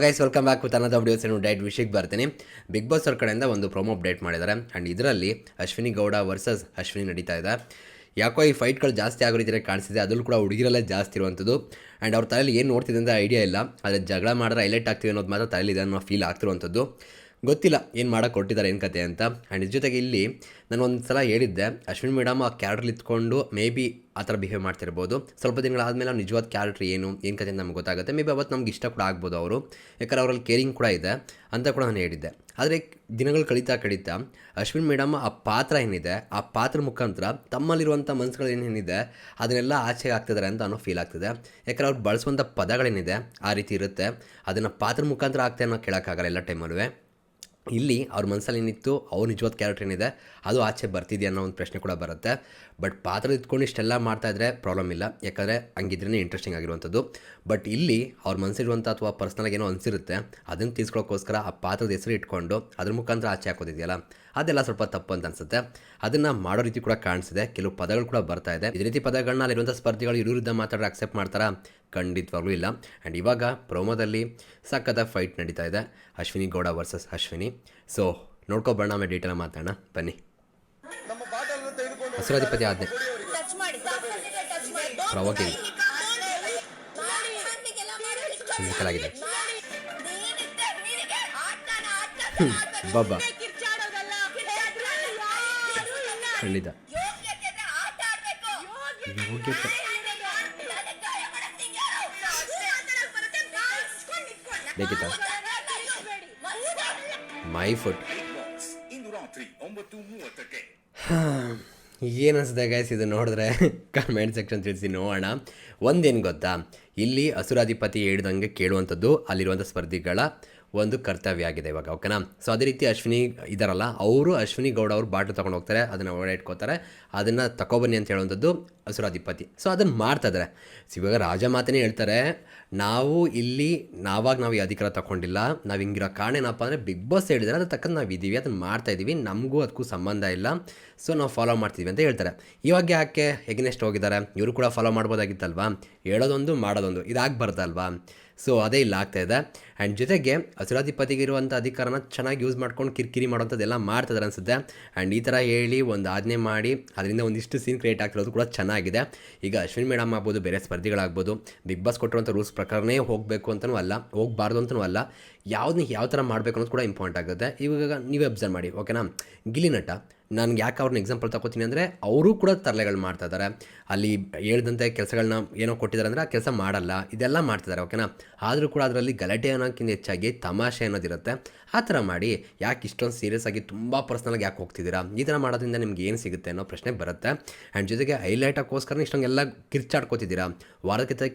Guys welcome back with another videos. Diet ವಿಷಯಕ್ಕೆ ಬರ್ತೀನಿ. Big boss ಅವ್ರ ಕಡೆಯಿಂದ ಒಂದು ಪ್ರೊಮೋ ಅಪ್ಡೇಟ್ ಮಾಡಿದ್ದಾರೆ ಆ್ಯಂಡ್ ಇದರಲ್ಲಿ ಅಶ್ವಿನಿ ಗೌಡ ವರ್ಸಸ್ ಅಶ್ವಿನಿ ನಡೀತಾ ಇದೆ. ಯಾಕೋ ಈ ಫೈಟ್ಗಳು ಜಾಸ್ತಿ ಆಗೋ ರೀತಿಯಲ್ಲಿ ಕಾಣಿಸ್ತಿದೆ, ಅದರಲ್ಲೂ ಕೂಡ ಹುಡುಗಿರಲ್ಲೇ ಜಾಸ್ತಿ ಇರುವಂಥದ್ದು. ಆ್ಯಂಡ್ ಅವ್ರ ತಲೆಯಲ್ಲಿ ಏನು ನೋಡ್ತಿದೆ ಅಂತ ಐಡಿಯಾ ಇಲ್ಲ, ಆದರೆ ಜಗಳ ಮಾಡಿದ್ರೆ ಹೈಲೈಟ್ ಆಗ್ತೀವಿ ಅನ್ನೋದು ಮಾತ್ರ ತಲೆಯಲ್ಲಿದೆ ಅನ್ನೋ ಫೀಲ್ ಆಗ್ತಿರುವಂಥದ್ದು. ಗೊತ್ತಿಲ್ಲ ಏನು ಮಾಡೋಕ್ಕೆ ಕೊಟ್ಟಿದ್ದಾರೆ ಏನು ಕತೆ ಅಂತ. ಆ್ಯಂಡ್ ಇದ್ರ ಜೊತೆಗೆ ಇಲ್ಲಿ ನಾನು ಒಂದು ಸಲ ಹೇಳಿದ್ದೆ, ಅಶ್ವಿನಿ ಮೇಡಮ್ ಆ ಕ್ಯಾರೆಕ್ಟ್ರಲ್ಲಿ ಇತ್ಕೊಂಡು ಮೇ ಬಿ ಆ ಥರ ಬಿಹೇವ್ ಮಾಡ್ತಿರ್ಬೋದು. ಸ್ವಲ್ಪ ದಿನಗಳಾದಮೇಲೆ ಅವ್ರು ನಿಜವಾದ ಕ್ಯಾರೆಕ್ಟ್ರ್ ಏನು ಕತೆ ಅಂತ ನಮ್ಗೆ ಗೊತ್ತಾಗುತ್ತೆ. ಮೇ ಬಿ ಅವತ್ತು ನಮ್ಗೆ ಇಷ್ಟ ಕೂಡ ಆಗ್ಬೋದು ಅವರು, ಯಾಕಂದ್ರೆ ಅವರಲ್ಲಿ ಕೇರಿಂಗ್ ಕೂಡ ಇದೆ ಅಂತ ಕೂಡ ನಾನು ಹೇಳಿದ್ದೆ. ಆದರೆ ದಿನಗಳು ಕಳೀತಾ ಅಶ್ವಿನಿ ಮೇಡಮ್ ಆ ಪಾತ್ರ ಏನಿದೆ, ಆ ಪಾತ್ರ ಮುಖಾಂತರ ತಮ್ಮಲ್ಲಿರುವಂಥ ಮನಸ್ಸುಗಳು ಏನೇನಿದೆ ಅದನ್ನೆಲ್ಲ ಆಚೆಗೆ ಆಗ್ತಿದ್ದಾರೆ ಅಂತ ಅನ್ನೋ ಫೀಲ್ ಆಗ್ತಿದೆ. ಯಾಕಂದ್ರೆ ಅವ್ರು ಬಳಸುವಂಥ ಪದಗಳೇನಿದೆ ಆ ರೀತಿ ಇರುತ್ತೆ, ಅದನ್ನು ಪಾತ್ರ ಮುಖಾಂತರ ಆಗ್ತಾ ಅನ್ನೋ ಕೇಳೋಕ್ಕಾಗಲ್ಲ ಎಲ್ಲ ಟೈಮಲ್ಲೂ. ಇಲ್ಲಿ ಅವ್ರ ಮನಸ್ಸಲ್ಲಿ ಏನಿತ್ತು, ಅವ್ರ ನಿಜವಾದ ಕ್ಯಾರೆಕ್ಟರ್ ಏನಿದೆ ಅದು ಆಚೆ ಬರ್ತಿದೆಯಾ ಅನ್ನೋ ಒಂದು ಪ್ರಶ್ನೆ ಕೂಡ ಬರುತ್ತೆ. ಬಟ್ ಪಾತ್ರ ಇಟ್ಕೊಂಡು ಇಷ್ಟೆಲ್ಲ ಮಾಡ್ತಾಯಿದ್ರೆ ಪ್ರಾಬ್ಲಮ್ ಇಲ್ಲ, ಯಾಕಂದರೆ ಹಂಗಿದ್ರೇ ಇಂಟ್ರೆಸ್ಟಿಂಗ್ ಆಗಿರುವಂಥದ್ದು. ಬಟ್ ಇಲ್ಲಿ ಅವ್ರ ಮನಸ್ಸಿರುವಂಥ ಅಥವಾ ಪರ್ಸ್ನಲಾಗಿ ಏನೋ ಅನಿಸಿರುತ್ತೆ, ಅದನ್ನು ತೀರ್ಸ್ಕೊಳ್ಳೋಕ್ಕೋಸ್ಕರ ಆ ಪಾತ್ರದ ಹೆಸರು ಇಟ್ಕೊಂಡು ಅದ್ರ ಮುಖಾಂತರ ಆಚೆ ಹಾಕೋದಿದೆಯಲ್ಲ, ಅದೆಲ್ಲ ಸ್ವಲ್ಪ ತಪ್ಪು ಅಂತ ಅನಿಸುತ್ತೆ. ಅದನ್ನು ಮಾಡೋ ರೀತಿ ಕೂಡ ಕಾಣಿಸಿದೆ, ಕೆಲವು ಪದಗಳು ಕೂಡ ಬರ್ತಾ ಇದೆ. ಇದೇ ರೀತಿ ಪದಗಳನ್ನ ಅಲ್ಲಿರುವಂಥ ಸ್ಪರ್ಧಿಗಳು ವಿರುದ್ಧ ಮಾತಾಡೋರು ಅಕ್ಸೆಪ್ಟ್ ಮಾಡ್ತಾರಾ? ಖಂಡಿತವಾಗ್ಲೂ ಇಲ್ಲ. ಆ್ಯಂಡ್ ಇವಾಗ ಪ್ರೋಮೋದಲ್ಲಿ ಸಖತ್ತ ಫೈಟ್ ನಡೀತಾ ಇದೆ, ಅಶ್ವಿನಿ ಗೌಡ ವರ್ಸಸ್ ಅಶ್ವಿನಿ. ಸೊ ನೋಡ್ಕೊಬರೋಣ, ಆಮೇಲೆ ಡೀಟೇಲ್ ಮಾತಾಡೋಣ ಬನ್ನಿ. ಹಸುರಾಧಿಪತಿ ಆಜ್ಞೆ ಪ್ರವೋಕಿಂಗ್ ಫಿಸಿಕಲ್ ಆಗಿದೆ. ಬಾಬಾ ಖಂಡಿತ ಯೋಗ್ಯತೆ ಬೇಕಿತ್ತ ಮೈ ಫುಡ್. ಏನು ಅನಿಸಿದೆ ಗೈಸ್ ಇದು ನೋಡಿದ್ರೆ ಕಮೆಂಟ್ ಸೆಕ್ಷನ್ ತಿಳಿಸಿ ನೋಡೋಣ. ಒಂದೇನು ಗೊತ್ತಾ, ಇಲ್ಲಿ ಹಸುರಾಧಿಪತಿ ಹೇಳ್ದಂಗೆ ಕೇಳುವಂಥದ್ದು ಅಲ್ಲಿರುವಂಥ ಸ್ಪರ್ಧಿಗಳ ಒಂದು ಕರ್ತವ್ಯ ಆಗಿದೆ ಇವಾಗ, ಓಕೆನಾ. ಸೊ ಅದೇ ರೀತಿ ಅಶ್ವಿನಿ ಇದ್ದಾರಲ್ಲ, ಅವರು ಅಶ್ವಿನಿ ಗೌಡ ಅವರು ಬಾಟ್ಲು ತೊಗೊಂಡು ಹೋಗ್ತಾರೆ, ಅದನ್ನು ಒಳಗೆ ಇಟ್ಕೋತಾರೆ, ಅದನ್ನು ತಗೊಬನ್ನಿ ಅಂತ ಹೇಳುವಂಥದ್ದು ಹಸುರಾಧಿಪತಿ. ಸೊ ಅದನ್ನು ಮಾಡ್ತಾಯಿದ್ದಾರೆ. ಸೊ ಇವಾಗ ರಾಜ ಮಾತನೇ ಹೇಳ್ತಾರೆ, ನಾವು ಇಲ್ಲಿ ನಾವು ಈ ಅಧಿಕಾರ ತಗೊಂಡಿಲ್ಲ, ನಾವು ಹಿಂಗಿರೋ ಕಾರಣ ಏನಪ್ಪ ಅಂದರೆ ಬಿಗ್ ಬಾಸ್ ಹೇಳಿದರೆ ಅದ್ರ ತಕ್ಕಂತ ನಾವು ಇದ್ದೀವಿ, ಅದನ್ನು ಮಾಡ್ತಾಯಿದ್ದೀವಿ, ನಮಗೂ ಅದಕ್ಕೂ ಸಂಬಂಧ ಇಲ್ಲ, ಸೊ ನಾವು ಫಾಲೋ ಮಾಡ್ತೀವಿ ಅಂತ ಹೇಳ್ತಾರೆ. ಇವಾಗ ಯಾಕೆ ಎಗ್ನೆಸ್ಟ್ ಹೋಗಿದ್ದಾರೆ, ಇವರು ಕೂಡ ಫಾಲೋ ಮಾಡ್ಬೋದಾಗಿತ್ತಲ್ವಾ, ಹೇಳೋದೊಂದು ಮಾಡೋದೊಂದು, ಇದಾಗಬಾರ್ದಲ್ವಾ. ಸೊ ಅದೇ ಇಲ್ಲ ಆಗ್ತಾಯಿದೆ. ಆ್ಯಂಡ್ ಜೊತೆಗೆ ಹಸುರಾಧಿಪತಿಗೆ ಇರುವಂಥ ಅಧಿಕಾರನ ಚೆನ್ನಾಗಿ ಯೂಸ್ ಮಾಡ್ಕೊಂಡು ಕಿರಿಕಿರಿ ಮಾಡೋಂಥದ್ದೆಲ್ಲ ಮಾಡ್ತಿದ್ದಾರೆ ಅನಿಸುತ್ತೆ. ಆ್ಯಂಡ್ ಈ ಥರ ಹೇಳಿ ಒಂದು ಆಜ್ಞೆ ಮಾಡಿ ಅದರಿಂದ ಒಂದಿಷ್ಟು ಸೀನ್ ಕ್ರಿಯೇಟ್ ಆಗ್ತಿರೋದು ಕೂಡ ಚೆನ್ನಾಗಿದೆ. ಈಗ ಅಶ್ವಿನಿ ಮೇಡಮ್ ಆಗ್ಬೋದು, ಬೇರೆ ಸ್ಪರ್ಧಿಗಳಾಗ್ಬೋದು, ಬಿಗ್ ಬಾಸ್ ಕೊಟ್ಟಿರುವಂಥ ರೂಲ್ಸ್ ಪ್ರಕಾರನೇ ಹೋಗಬೇಕು ಅಂತಲೂ ಅಲ್ಲ, ಹೋಗಬಾರ್ದು ಅಂತಲೂ ಅಲ್ಲ, ಯಾವುದನ್ನ ಯಾವ ಥರ ಮಾಡಬೇಕು ಅನ್ನೋದು ಕೂಡ ಇಂಪಾರ್ಟೆಂಟ್ ಆಗುತ್ತೆ. ಇವಾಗ ನೀವೇ ಅಬ್ಸರ್ವ್ ಮಾಡಿ, ಓಕೆನಾ. ಗಿಲ್ಲಿ ನಟ, ನಾನು ಯಾಕೆ ಅವ್ರನ್ನ ಎಕ್ಸಾಂಪಲ್ ತಗೋತೀನಿ ಅಂದರೆ ಅವರು ಕೂಡ ತರಲೆಗಳು ಮಾಡ್ತಾಯಿದ್ದಾರೆ. ಅಲ್ಲಿ ಹೇಳ್ದಂತೆ ಕೆಲಸಗಳನ್ನ ಏನೋ ಕೊಟ್ಟಿದ್ದಾರೆ ಅಂದರೆ ಆ ಕೆಲಸ ಮಾಡಲ್ಲ, ಇದೆಲ್ಲ ಮಾಡ್ತಿದ್ದಾರೆ, ಓಕೆನಾ. ಆದರೂ ಕೂಡ ಅದರಲ್ಲಿ ಗಲಾಟೆ ಅನ್ನೋಕ್ಕಿಂತ ಹೆಚ್ಚಾಗಿ ತಮಾಷೆ ಅನ್ನೋದಿರುತ್ತೆ. ಆ ಥರ ಮಾಡಿ ಯಾಕೆ ಇಷ್ಟೊಂದು ಸೀರಿಯಸ್ ಆಗಿ ತುಂಬ ಪರ್ಸ್ನಲಾಗಿ ಯಾಕೆ ಹೋಗ್ತಿದ್ದೀರಾ, ಈ ಥರ ಮಾಡೋದ್ರಿಂದ ನಿಮ್ಗೆ ಏನು ಸಿಗುತ್ತೆ ಅನ್ನೋ ಪ್ರಶ್ನೆ ಬರುತ್ತೆ. ಆ್ಯಂಡ್ ಜೊತೆಗೆ ಹೈಲೈಟ್ ಹಾಕೋಸ್ಕರ ಇಷ್ಟೊಂಗೆಲ್ಲ ಕಿರ್ಚಾಡ್ಕೋತಿದ್ದೀರಾ. ವಾರದ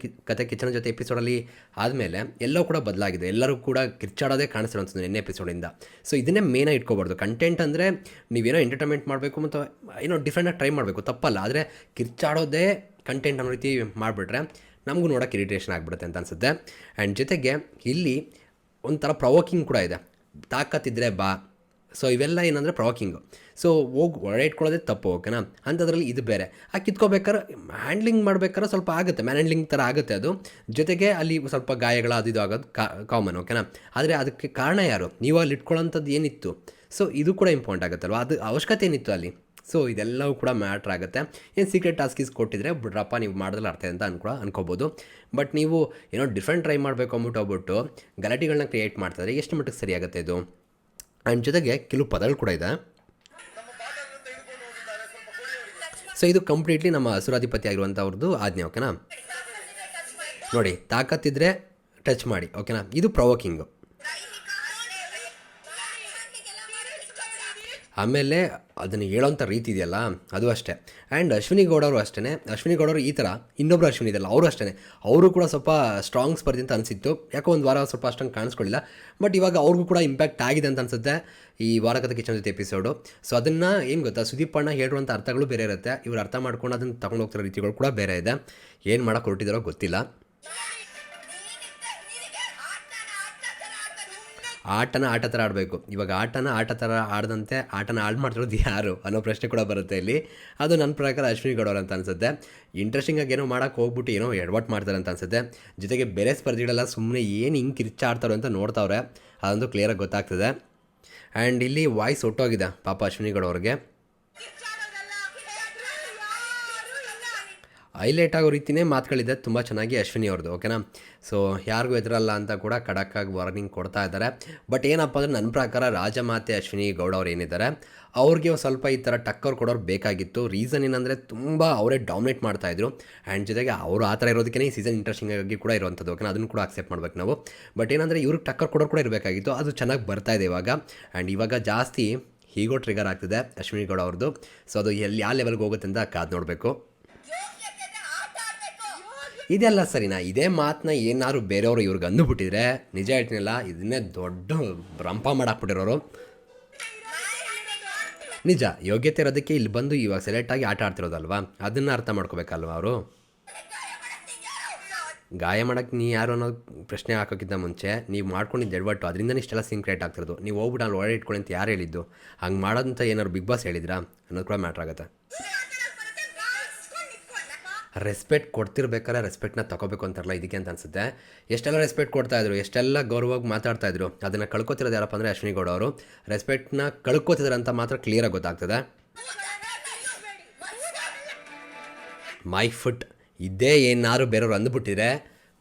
ಕತೆ ಕಿಚನ್ ಜೊತೆ ಎಪಿಸೋಡಲ್ಲಿ ಆದಮೇಲೆ ಎಲ್ಲವೂ ಕೂಡ ಬದಲಾಗಿದೆ, ಎಲ್ಲರೂ ಕೂಡ ಕಿರ್ಚಾಡೋದೇ ಕಾಣಿಸ್ತಿರೋ ಅನ್ಸುತ್ತೆ ನಿನ್ನೆ ಎಪಿಸೋಡಿಂದ. ಸೊ ಇದನ್ನೇ ಮೇನಾಗಿ ಇಟ್ಕೋಬಾರ್ದು. ಕಂಟೆಂಟ್ ಅಂದರೆ ನೀವೇನೋ ಎಂಟರ್ಟೈನ್ಮೆಂಟ್ ಮಾಡಬೇಕು ಮತ್ತು ಏನೋ ಡಿಫ್ರೆಂಟಾಗಿ ಟ್ರೈ ಮಾಡಬೇಕು, ತಪ್ಪಲ್ಲ. ಆದರೆ ಕಿರ್ಚಾಡೋದೇ ಕಂಟೆಂಟ್ ಅನ್ನೋ ರೀತಿ ಮಾಡಿಬಿಟ್ರೆ ನಮಗೂ ನೋಡೋಕೆ ಇರಿಟೇಷನ್ ಆಗಿಬಿಡುತ್ತೆ ಅಂತ ಅನಿಸುತ್ತೆ. ಆ್ಯಂಡ್ ಜೊತೆಗೆ ಇಲ್ಲಿ ಒಂಥರ ಪ್ರವೋಕಿಂಗ್ ಕೂಡ ಇದೆ, ತಾಕತ್ತಿದ್ರೆ ಬಾ. ಸೊ ಇವೆಲ್ಲ ಏನಂದರೆ ಪ್ರವೋಕಿಂಗು. ಸೊ ಹೋಗಿ ಒಡೆ ಇಟ್ಕೊಳ್ಳೋದೇ ತಪ್ಪು, ಓಕೆನಾ. ಅಂಥದ್ರಲ್ಲಿ ಇದು ಬೇರೆ, ಆ ಕಿತ್ಕೋಬೇಕಾದ್ರೆ ಹ್ಯಾಂಡ್ಲಿಂಗ್ ಮಾಡ್ಬೇಕಾದ್ರೆ ಸ್ವಲ್ಪ ಆಗುತ್ತೆ, ಮ್ಯಾನ್ ಹ್ಯಾಂಡ್ಲಿಂಗ್ ಥರ ಆಗುತ್ತೆ ಅದು. ಜೊತೆಗೆ ಅಲ್ಲಿ ಸ್ವಲ್ಪ ಗಾಯಗಳು ಅದು ಇದು ಆಗೋದು ಕಾಮನ್, ಓಕೆನಾ. ಆದರೆ ಅದಕ್ಕೆ ಕಾರಣ ಯಾರು, ನೀವು ಅಲ್ಲಿ ಇಟ್ಕೊಳ್ಳೋಂಥದ್ದು ಏನಿತ್ತು, ಸೊ ಇದು ಕೂಡ ಇಂಪಾರ್ಟೆಂಟ್ ಆಗುತ್ತಲ್ವ, ಅದು ಅವಶ್ಯಕತೆ ಏನಿತ್ತು ಅಲ್ಲಿ. ಸೊ ಇದೆಲ್ಲವೂ ಕೂಡ ಮ್ಯಾಟ್ರ್ ಆಗುತ್ತೆ. ಏನು ಸೀಕ್ರೆಟ್ ಟಾಸ್ಕೀಸ್ ಕೊಟ್ಟಿದ್ರೆ ಬಿಡ್ರಪ್ಪ ನೀವು ಮಾಡೋದ್ರಲ್ಲಿ ಅರ್ಥ ಅಂತ ಅನ್ಕೋಬೋದು. ಬಟ್ ನೀವು ಏನೋ ಡಿಫ್ರೆಂಟ್ ಟ್ರೈ ಮಾಡಬೇಕು ಹೋಗ್ಬಿಟ್ಟು ಗಲಾಟೆಗಳನ್ನ ಕ್ರಿಯೇಟ್ ಮಾಡ್ತಾರೆ, ಎಷ್ಟು ಮಟ್ಟಿಗೆ ಸರಿಯಾಗುತ್ತೆ ಇದು. ಆ್ಯಂಡ್ ಜೊತೆಗೆ ಕೆಲವು ಪದಗಳು ಕೂಡ ಇದೆ. ಸೊ ಇದು ಕಂಪ್ಲೀಟ್ಲಿ ನಮ್ಮ ಹಸುರಾಧಿಪತಿ ಆಗಿರುವಂಥವ್ರದ್ದು ಆಜ್ಞೆ, ಓಕೆನಾ. ನೋಡಿ, ತಾಕತ್ತಿದ್ರೆ ಟಚ್ ಮಾಡಿ, ಓಕೆನಾ. ಇದು ಪ್ರವೋಕಿಂಗು. ಆಮೇಲೆ ಅದನ್ನು ಹೇಳೋಂಥ ರೀತಿ ಇದೆಯಲ್ಲ ಅದು ಅಷ್ಟೇ. ಆ್ಯಂಡ್ ಅಶ್ವಿನಿ ಗೌಡವರು ಅಷ್ಟೇ, ಅಶ್ವಿನಿ ಗೌಡವರು ಈ ಥರ ಇನ್ನೊಬ್ಬರು ಅಶ್ವಿನಿ ಇದೆಯಲ್ಲ ಅವರು ಅಷ್ಟೇ, ಅವರು ಕೂಡ ಸ್ವಲ್ಪ ಸ್ಟ್ರಾಂಗ್ ಸ್ಪರ್ಧೆ ಅಂತ ಅನಿಸಿತ್ತು. ಯಾಕೋ ಒಂದು ವಾರ ಸ್ವಲ್ಪ ಅಷ್ಟೊಂದು ಕಾಣಿಸ್ಕೊಳ್ಳಿಲ್ಲ, ಬಟ್ ಇವಾಗ ಅವ್ರಿಗೂ ಕೂಡ ಇಂಪ್ಯಾಕ್ಟ್ ಆಗಿದೆ ಅಂತ ಅನಿಸುತ್ತೆ ಈ ವಾರಕತೆ ಕಿಚನ್ ಜೊತೆ ಎಪಿಸೋಡು. ಸೊ ಅದನ್ನು ಏನು ಗೊತ್ತಾ, ಸುದೀಪ್ ಅಣ್ಣ ಹೇಳುವಂಥ ಅರ್ಥಗಳು ಬೇರೆ ಇರುತ್ತೆ, ಇವ್ರು ಅರ್ಥ ಮಾಡ್ಕೊಂಡು ಅದನ್ನು ತಗೊಂಡು ಹೋಗ್ತಿರೋ ರೀತಿಗಳು ಕೂಡ ಬೇರೆ ಇದೆ. ಏನು ಮಾಡೋಕ್ಕೆ ಹೊರಟಿದ್ದಾರೋ ಗೊತ್ತಿಲ್ಲ. ಆಟನ ಆಟ ಥರ ಆಡಬೇಕು. ಇವಾಗ ಆಟನ ಆಟ ಥರ ಆಡದಂತೆ ಆಟನ ಹಾಳು ಮಾಡ್ತಿರೋದು ಯಾರು ಅನ್ನೋ ಪ್ರಶ್ನೆ ಕೂಡ ಬರುತ್ತೆ ಇಲ್ಲಿ. ಅದು ನನ್ನ ಪ್ರಕಾರ ಅಶ್ವಿನಿ ಗೌಡ ಅಂತ ಅನಿಸುತ್ತೆ. ಇಂಟ್ರೆಸ್ಟಿಂಗಾಗಿ ಏನೋ ಮಾಡೋಕ್ಕೆ ಹೋಗ್ಬಿಟ್ಟು ಏನೋ ಎಡವಟ್ಟು ಮಾಡ್ತಾರೆ ಅಂತ ಅನಿಸುತ್ತೆ. ಜೊತೆಗೆ ಬೇರೆ ಸ್ಪರ್ಧಿಗಳೆಲ್ಲ ಸುಮ್ಮನೆ ಏನು ಹಿಂಗೆ ಕಿರ್ಚಾಡ್ತಾರೋ ಅಂತ ನೋಡ್ತಾವ್ರೆ, ಅದಂತೂ ಕ್ಲಿಯರಾಗಿ ಗೊತ್ತಾಗ್ತದೆ. ಆ್ಯಂಡ್ ಇಲ್ಲಿ ವಾಯ್ಸ್ ಹೊಟ್ಟೋಗಿದೆ ಪಾಪ ಅಶ್ವಿನಿ ಗೌಡ ಅವ್ರಿಗೆ. ಹೈಲೈಟ್ ಆಗೋ ರೀತಿಯೇ ಮಾತುಗಳಿದೆ ತುಂಬ ಚೆನ್ನಾಗಿ ಅಶ್ವಿನಿ ಅವ್ರದ್ದು, ಓಕೆನಾ. ಸೊ ಯಾರಿಗೂ ಎದುರಲ್ಲ ಅಂತ ಕೂಡ ಖಡಕ್ಕಾಗಿ ವಾರ್ನಿಂಗ್ ಕೊಡ್ತಾ ಇದ್ದಾರೆ. ಬಟ್ ಏನಪ್ಪ ಅಂದರೆ ನನ್ನ ಪ್ರಕಾರ ರಾಜಮಾತೆ ಅಶ್ವಿನಿ ಗೌಡ ಅವ್ರು ಏನಿದ್ದಾರೆ ಅವ್ರಿಗೆ ಸ್ವಲ್ಪ ಈ ಥರ ಟಕ್ಕರ್ ಕೊಡೋರು ಬೇಕಾಗಿತ್ತು. ರೀಸನ್ ಏನಂದರೆ ತುಂಬ ಅವರೇ ಡಾಮಿನೇಟ್ ಮಾಡ್ತಾಯಿದ್ರು. ಆ್ಯಂಡ್ ಜೊತೆಗೆ ಅವರು ಆ ಥರ ಇರೋದಕ್ಕೆ ಈ ಸೀಸನ್ ಇಂಟ್ರೆಸ್ಟಿಂಗ್ ಆಗಿ ಕೂಡ ಇರುವಂಥದ್ದು, ಓಕೆನಾ. ಅದನ್ನು ಕೂಡ ಅಕ್ಸೆಪ್ಟ್ ಮಾಡ್ಬೇಕು ನಾವು. ಬಟ್ ಏನಂದರೆ ಇವ್ರಿಗೆ ಟಕ್ಕರ್ ಕೊಡೋರು ಕೂಡ ಇರಬೇಕಾಗಿತ್ತು. ಅದು ಚೆನ್ನಾಗಿ ಬರ್ತಾಯಿದೆ ಇವಾಗ. ಆ್ಯಂಡ್ ಇವಾಗ ಜಾಸ್ತಿ ಹೀಗೋ ಟ್ರಿಗರ್ ಆಗ್ತಿದೆ ಅಶ್ವಿನಿ ಗೌಡ ಅವ್ರದ್ದು. ಸೊ ಅದು ಯಾವ ಲೆವೆಲ್ಗೆ ಹೋಗುತ್ತೆ ಅಂತ ಕಾದು ನೋಡಬೇಕು. ಇದೆಲ್ಲ ಸರಿನಾ? ಇದೇ ಮಾತನ್ನ ಏನಾದ್ರು ಬೇರೆಯವರು ಇವ್ರಿಗೆ ಅಂದುಬಿಟ್ಟಿದ್ರೆ ನಿಜ ಹೇಳ್ತೀನಿಲ್ಲ, ಇದನ್ನೇ ದೊಡ್ಡ ರಂಪ ಮಾಡಾಕ್ಬಿಟ್ಟಿರೋರು. ನಿಜ, ಯೋಗ್ಯತೆ ಇರೋದಕ್ಕೆ ಇಲ್ಲಿ ಬಂದು ಇವಾಗ ಸೆಲೆಕ್ಟಾಗಿ ಆಟ ಆಡ್ತಿರೋದಲ್ವಾ, ಅದನ್ನು ಅರ್ಥ ಮಾಡ್ಕೋಬೇಕಲ್ವ ಅವರು. ಗಾಯ ಮಾಡೋಕ್ಕೆ ನೀ ಯಾರು ಅನ್ನೋ ಪ್ರಶ್ನೆ ಹಾಕೋಕ್ಕಿಂತ ಮುಂಚೆ ನೀವು ಮಾಡ್ಕೊಂಡಿದ್ದು ಎಡವಟ್ಟು, ಅದರಿಂದ ಇಷ್ಟೆಲ್ಲ ಸೀನ್ ಕ್ರಿಯೇಟ್ ಆಗ್ತಿರೋದು. ನೀವು ಹೋಗ್ಬಿಟ್ಟು ಅಲ್ಲಿ ಒಳಗೆ ಇಟ್ಕೊಳ್ಳಿ ಅಂತ ಯಾರು ಹೇಳಿದ್ದು? ಹಂಗೆ ಮಾಡೋದಂತ ಏನಾದ್ರು ಬಿಗ್ ಬಾಸ್ ಹೇಳಿದ್ರಾ ಅನ್ನೋದು ಕೂಡ ಮ್ಯಾಟ್ರ್ ಆಗುತ್ತೆ. ರೆಸ್ಪೆಕ್ಟ್ ಕೊಡ್ತಿರ್ಬೇಕಾದ್ರೆ ರೆಸ್ಪೆಕ್ಟ್ನ ತೊಗೋಬೇಕು ಅಂತಾರಲ್ಲ, ಇದಕ್ಕೆ ಅಂತ ಅನಿಸುತ್ತೆ. ಎಷ್ಟೆಲ್ಲ ರೆಸ್ಪೆಕ್ಟ್ ಕೊಡ್ತಾಯಿದ್ರು, ಎಷ್ಟೆಲ್ಲ ಗೌರವವಾಗಿ ಮಾತಾಡ್ತಾಯಿದ್ರು, ಅದನ್ನು ಕಳ್ಕೊತಿರೋದು ಯಾರಪ್ಪ ಅಂದರೆ ಅಶ್ವಿನಿ ಗೌಡ ಅವರು. ರೆಸ್ಪೆಕ್ಟ್ನ ಕಳ್ಕೊತಿದ್ದಾರೆ ಅಂತ ಮಾತ್ರ ಕ್ಲಿಯರಾಗಿ ಗೊತ್ತಾಗ್ತದೆ. ಮೈ ಫುಟ್ ಇದೇ ಏನಾದ್ರು ಬೇರೆಯವ್ರು ಅಂದುಬಿಟ್ಟಿದ್ರೆ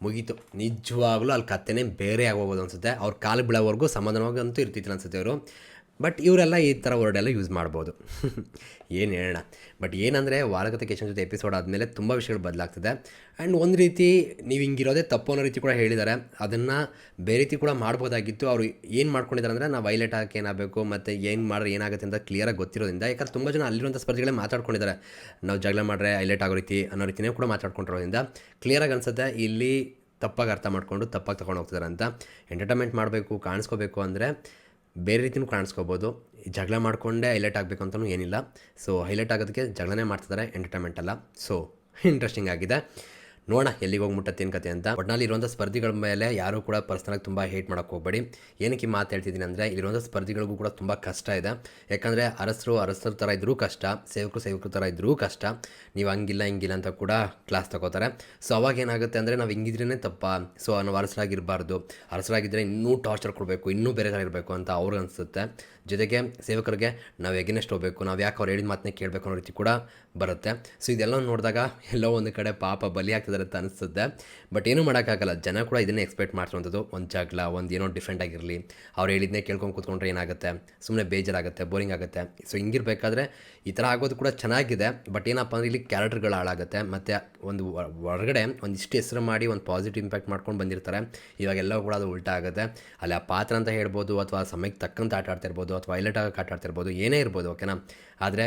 ಮುಗೀತು, ನಿಜವಾಗ್ಲೂ ಅಲ್ಲಿ ಕತ್ತೆನೇ ಬೇರೆ ಆಗೋಗೋದು ಅನಿಸುತ್ತೆ. ಅವ್ರ ಕಾಲು ಬೀಳೋವರೆಗೂ ಸಮಾಧಾನವಾಗಿ ಅಂತೂ ಇರ್ತಿತ್ತು ಅನಿಸುತ್ತೆ ಅವರು. ಬಟ್ ಇವರೆಲ್ಲ ಈ ಥರ ವರ್ಡೆಲ್ಲ ಯೂಸ್ ಮಾಡ್ಬೋದು. ಏನು ಹೇಳೋಣ. ಬಟ್ ಏನಂದರೆ ವಾರಗತೆ ಕಿಶನ್ ಜೊತೆ ಎಪಿಸೋಡ್ ಆದಮೇಲೆ ತುಂಬ ವಿಷಯಗಳು ಬದಲಾಗ್ತದೆ. ಆ್ಯಂಡ್ ಒಂದು ರೀತಿ ನೀವು ಹಿಂಗಿರೋದೇ ತಪ್ಪು ಅನ್ನೋ ರೀತಿ ಕೂಡ ಹೇಳಿದ್ದಾರೆ. ಅದನ್ನು ಬೇರೆ ರೀತಿ ಕೂಡ ಮಾಡ್ಬೋದಾಗಿತ್ತು. ಅವರು ಏನು ಮಾಡ್ಕೊಂಡಿದ್ದಾರೆ ಅಂದರೆ ನಾವು ಹೈಲೈಟ್ ಹಾಕಿ ಏನಾಗಬೇಕು ಮತ್ತು ಏನು ಮಾಡಿದ್ರೆ ಏನಾಗುತ್ತೆ ಅಂತ ಕ್ಲಿಯರಾಗಿ ಗೊತ್ತಿರೋದ್ರಿಂದ. ಯಾಕಂದ್ರೆ ತುಂಬ ಜನ ಅಲ್ಲಿರುವಂಥ ಸ್ಪರ್ಧಿಗಳೇ ಮಾತಾಡ್ಕೊಂಡಿದ್ದಾರೆ, ನಾವು ಜಗಳ ಮಾಡಿದ್ರೆ ಹೈಲೈಟ್ ಆಗೋ ರೀತಿ ಅನ್ನೋ ರೀತಿಯೇ ಕೂಡ ಮಾತಾಡ್ಕೊಂಡಿರೋದ್ರಿಂದ ಕ್ಲಿಯರಾಗಿ ಅನಿಸುತ್ತೆ ಇಲ್ಲಿ ತಪ್ಪಾಗಿ ಅರ್ಥ ಮಾಡಿಕೊಂಡು ತಪ್ಪಾಗಿ ತೊಗೊಂಡು ಹೋಗ್ತಿದ್ದಾರೆ ಅಂತ. ಎಂಟರ್ಟೈನ್ಮೆಂಟ್ ಮಾಡಬೇಕು, ಕಾಣಿಸ್ಕೋಬೇಕು ಅಂದರೆ ಬೇರೆ ರೀತಿಯೂ ಕಾಣಿಸ್ಕೋಬೋದು. ಜಗಳ ಮಾಡಿಕೊಂಡೇ ಹೈಲೈಟ್ ಆಗಬೇಕು ಅಂತಲೂ ಏನಿಲ್ಲ. ಸೊ ಹೈಲೈಟ್ ಆಗೋದಕ್ಕೆ ಜಗಳನೇ ಮಾಡ್ತಿದ್ದಾರೆ, ಎಂಟರ್ಟೈನ್ಮೆಂಟ್ ಅಲ್ಲ. ಸೊ ಇಂಟ್ರೆಸ್ಟಿಂಗ್ ಆಗಿದೆ, ನೋಡೋಣ ಎಲ್ಲಿಗೆ ಹೋಗಿ ಮುಟ್ಟತ್ತೆ ಏನು ಕತೆ ಅಂತ. ಒಟ್ನಲ್ಲಿ ಇರುವಂಥ ಸ್ಪರ್ಧಿಗಳ ಮೇಲೆ ಯಾರೂ ಕೂಡ ಪರ್ಸ್ನಲಾಗಿ ತುಂಬ ಹೇಟ್ ಮಾಡೋಕ್ಕೆ ಹೋಗಬೇಡಿ. ಏನಕ್ಕೆ ಈ ಮಾತು ಹೇಳ್ತಿದ್ದೀನಿ ಅಂದರೆ ಇಲ್ಲಿರುವಂಥ ಸ್ಪರ್ಧಿಗಳಿಗೂ ಕೂಡ ತುಂಬ ಕಷ್ಟ ಇದೆ. ಯಾಕಂದರೆ ಅರಸರ ಥರ ಇದ್ದರೂ ಕಷ್ಟ, ಸೇವಕರು ಥರ ಇದ್ದರೂ ಕಷ್ಟ. ನೀವು ಹಂಗಿಲ್ಲ ಹಿಂಗಿಲ್ಲ ಅಂತ ಕೂಡ ಕ್ಲಾಸ್ ತಗೋತಾರೆ. ಸೊ ಅವಾಗ ಏನಾಗುತ್ತೆ ಅಂದರೆ ನಾವು ಹಿಂಗಿದ್ರೇ ತಪ್ಪ, ಸೊ ನಾವು ಅರಸರಾಗಿರಬಾರ್ದು, ಅರಸರಾಗಿದ್ದರೆ ಇನ್ನೂ ಟಾರ್ಚರ್ ಕೊಡಬೇಕು, ಇನ್ನೂ ಬೇರೆ ಥರ ಇರಬೇಕು ಅಂತ ಅವ್ರಿಗೆ ಅನಿಸುತ್ತೆ. ಜೊತೆಗೆ ಸೇವಕರಿಗೆ ನಾವು ಎಗೇನೆಸ್ಟ್ ಹೋಗಬೇಕು, ನಾವು ಯಾಕೆ ಅವ್ರು ಹೇಳಿದ ಮಾತನ್ನೇ ಕೇಳಬೇಕು ಅನ್ನೋ ರೀತಿ ಕೂಡ ಬರುತ್ತೆ. ಸೊ ಇದೆಲ್ಲ ನೋಡಿದಾಗ ಎಲ್ಲೋ ಒಂದು ಕಡೆ ಪಾಪ ಬಲಿ ಆಗ್ತಿದ್ದಾರೆ ಅಂತ ಅನಿಸುತ್ತೆ. ಬಟ್ ಏನೂ ಮಾಡೋಕ್ಕಾಗಲ್ಲ, ಜನ ಕೂಡ ಇದನ್ನೇ ಎಕ್ಸ್ಪೆಕ್ಟ್ ಮಾಡ್ತಿರುವಂಥದ್ದು. ಒಂದು ಜಗಳ, ಒಂದು ಏನೋ ಡಿಫ್ರೆಂಟ್ ಆಗಿರಲಿ, ಅವ್ರು ಹೇಳಿದ್ನೇ ಕೇಳ್ಕೊಂಡು ಕೂತ್ಕೊಂಡ್ರೆ ಏನಾಗುತ್ತೆ, ಸುಮ್ಮನೆ ಬೇಜಾರಾಗುತ್ತೆ, ಬೋರಿಂಗ್ ಆಗುತ್ತೆ. ಸೊ ಹಿಂಗಿರಬೇಕಾದ್ರೆ ಈ ಥರ ಆಗೋದು ಕೂಡ ಚೆನ್ನಾಗಿದೆ. ಬಟ್ ಏನಪ್ಪ ಅಂದರೆ ಇಲ್ಲಿ ಕ್ಯಾರೆಕ್ಟರ್ಗಳು ಹಾಳಾಗುತ್ತೆ. ಮತ್ತು ಒಂದು ಹೊರಗಡೆ ಒಂದಿಷ್ಟು ಹೆಸರು ಮಾಡಿ ಒಂದು ಪಾಸಿಟಿವ್ ಇಂಪ್ಯಾಕ್ಟ್ ಮಾಡ್ಕೊಂಡು ಬಂದಿರ್ತಾರೆ. ಇವಾಗೆಲ್ಲ ಕೂಡ ಅದು ಉಲ್ಟಾ ಆಗುತ್ತೆ. ಅಲ್ಲಿ ಆ ಪಾತ್ರ ಅಂತ ಹೇಳ್ಬೋದು, ಅಥವಾ ಸಮಯಕ್ಕೆ ತಕ್ಕಂತ ಆಟ ಆಡ್ತಿರ್ಬೋದು, ಅಥವಾ ಹೈಲೈಟ್ ಆಗಿ ಆಟ ಆಡ್ತಿರ್ಬೋದು, ಏನೇ ಇರ್ಬೋದು, ಓಕೆನಾ. ಆದರೆ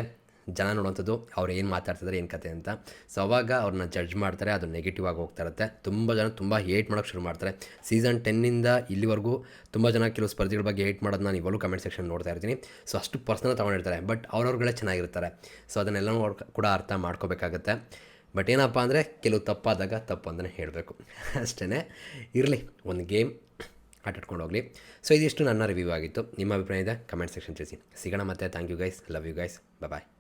ಜನ ನೋಡುವಂಥದ್ದು ಅವ್ರು ಏನು ಮಾತಾಡ್ತಿದ್ದಾರೆ ಏನು ಕತೆ ಅಂತ. ಸೊ ಅವಾಗ ಅವ್ರನ್ನ ಜಡ್ಜ್ ಮಾಡ್ತಾರೆ, ಅದು ನೆಗೆಟಿವ್ ಆಗಿ ಹೋಗ್ತಾ ಇರುತ್ತೆ. ತುಂಬ ಜನ ತುಂಬ ಹೇಟ್ ಮಾಡೋಕ್ಕೆ ಶುರು ಮಾಡ್ತಾರೆ. ಸೀಸನ್ 10ಇಂದ ಇಲ್ಲಿವರೆಗೂ ತುಂಬ ಜನ ಕೆಲವು ಸ್ಪರ್ಧಿಗಳ ಬಗ್ಗೆ ಹೇಟ್ ಮಾಡೋದು ನಾನು ಇವಾಗಲೂ ಕಮೆಂಟ್ ಸೆಕ್ಷನ್ ನೋಡ್ತಾ ಇರ್ತೀನಿ. ಸೊ ಅಷ್ಟು ಪರ್ಸನಲ್ ತೊಗೊಂಡಿರ್ತಾರೆ, ಬಟ್ ಅವ್ರವ್ರುಗಳೇ ಚೆನ್ನಾಗಿರ್ತಾರೆ. ಸೊ ಅದನ್ನೆಲ್ಲ ಕೂಡ ಅರ್ಥ ಮಾಡ್ಕೋಬೇಕಾಗತ್ತೆ. ಬಟ್ ಏನಪ್ಪ ಅಂದರೆ ಕೆಲವು ತಪ್ಪಾದಾಗ ತಪ್ಪು ಅಂತಲೇ ಹೇಳಬೇಕು ಅಷ್ಟೇ. ಇರಲಿ, ಒಂದು ಗೇಮ್ ಆಟಾಡ್ಕೊಂಡು ಹೋಗಲಿ. ಸೊ ಇದಿಷ್ಟು ನನ್ನ ರಿವ್ಯೂ ಆಗಿತ್ತು. ನಿಮ್ಮ ಅಭಿಪ್ರಾಯ ಇದೆ ಕಮೆಂಟ್ ಸೆಕ್ಷನ್ ತಿಳಿಸಿ. ಸಿಗೋಣ ಮತ್ತೆ. Thank you guys, love you guys, bye.